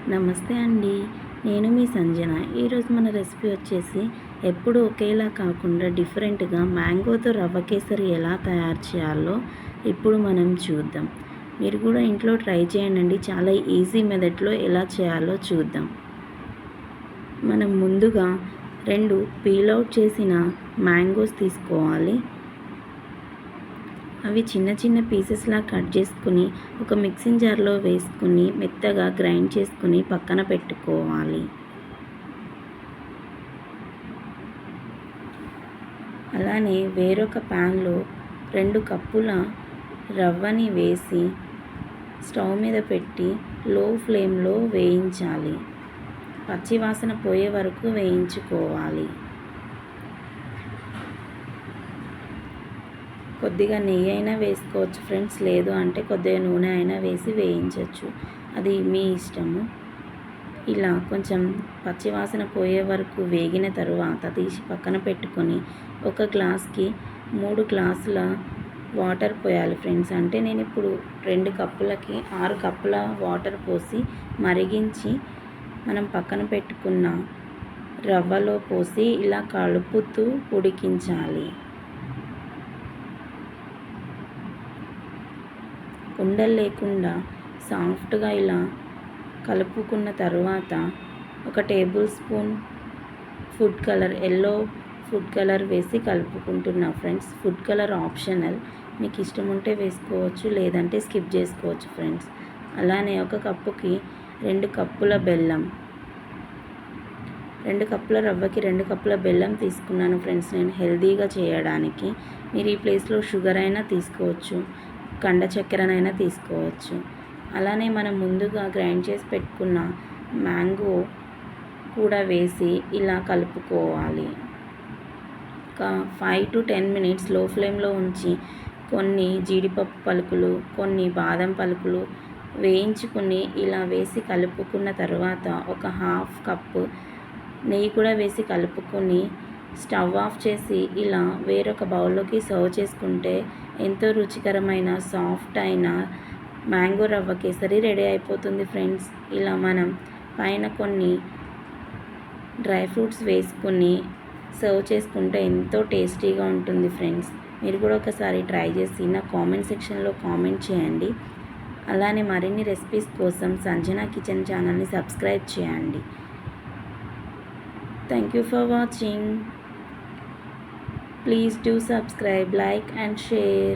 నమస్తే అండి. నేను మీ సంజన. ఈరోజు మన రెసిపీ వచ్చేసి ఎప్పుడు ఒకేలా కాకుండా డిఫరెంట్గా మ్యాంగోతో రవ్వ కేసరి ఎలా తయారు చేయాలో ఇప్పుడు మనం చూద్దాం. మీరు కూడా ఇంట్లో ట్రై చేయండి. చాలా ఈజీ మెథడ్లో ఎలా చేయాలో చూద్దాం. మనం ముందుగా 2 పీల్ అవుట్ చేసిన మ్యాంగోస్ తీసుకోవాలి. అవి చిన్న చిన్న పీసెస్లా కట్ చేసుకుని ఒక మిక్సింగ్ జార్లో వేసుకుని మెత్తగా గ్రైండ్ చేసుకుని పక్కన పెట్టుకోవాలి. అలానే వేరొక ప్యాన్లో 2 కప్పుల రవ్వని వేసి స్టవ్ మీద పెట్టి లో ఫ్లేమ్లో వేయించాలి. పచ్చి వాసన పోయే వరకు వేయించుకోవాలి. కొద్దిగా నెయ్యి అయినా వేసుకోవచ్చు ఫ్రెండ్స్, లేదు అంటే కొద్దిగా నూనె అయినా వేసి వేయించవచ్చు, అది మీ ఇష్టము. ఇలా కొంచెం పచ్చివాసన పోయే వరకు వేగిన తరువాత తీసి పక్కన పెట్టుకొని ఒక గ్లాస్కి 3 గ్లాసుల వాటర్ పోయాలి ఫ్రెండ్స్. అంటే నేను ఇప్పుడు 2 కప్పులకి 6 కప్పుల వాటర్ పోసి మరిగించి మనం పక్కన పెట్టుకున్న రవ్వలో పోసి ఇలా కలుపుతూ ఉడికించాలి. ఉండలు లేకుండా సాఫ్ట్గా ఇలా కలుపుకున్న తర్వాత ఒక table spoon food colour, yellow food colour వేసి కలుపుకుంటున్నా ఫ్రెండ్స్. ఫుడ్ కలర్ ఆప్షనల్, మీకు ఇష్టం ఉంటే వేసుకోవచ్చు, లేదంటే స్కిప్ చేసుకోవచ్చు ఫ్రెండ్స్. అలానే ఒక కప్పుకి 2 కప్పుల బెల్లం, 2 కప్పుల రవ్వకి 2 కప్పుల బెల్లం తీసుకున్నాను ఫ్రెండ్స్ నేను హెల్తీగా చేయడానికి. మీరు ఈ ప్లేస్లో షుగర్ అయినా తీసుకోవచ్చు, కండ చక్కెరనైనా తీసుకోవచ్చు. అలానే మనం ముందుగా గ్రైండ్ చేసి పెట్టుకున్న మ్యాంగో కూడా వేసి ఇలా కలుపుకోవాలి. ఒక 5 to 10 మినిట్స్ లో ఫ్లేమ్లో ఉంచి కొన్ని జీడిపప్పు పలుకులు, కొన్ని బాదం పలుకులు వేయించుకుని ఇలా వేసి కలుపుకున్న తర్వాత ఒక హాఫ్ కప్పు నెయ్యి కూడా వేసి కలుపుకొని స్టవ్ ఆఫ్ చేసి ఇలా వేరొక బౌల్లోకి సర్వ్ చేసుకుంటే ఎంతో రుచికరమైన సాఫ్ట్ అయిన మ్యాంగో రవ్వ కేసరి రెడీ అయిపోతుంది ఫ్రెండ్స్. ఇలా మనం పైన కొన్ని డ్రై ఫ్రూట్స్ వేసుకుని సర్వ్ చేసుకుంటే ఎంతో టేస్టీగా ఉంటుంది ఫ్రెండ్స్. మీరు కూడా ఒకసారి ట్రై చేసి నా కామెంట్ సెక్షన్లో కామెంట్ చేయండి. అలానే మరిన్ని రెసిపీస్ కోసం సంజన కిచెన్ ఛానల్ని సబ్స్క్రైబ్ చేయండి. Thank you for watching. Please do subscribe, like and share.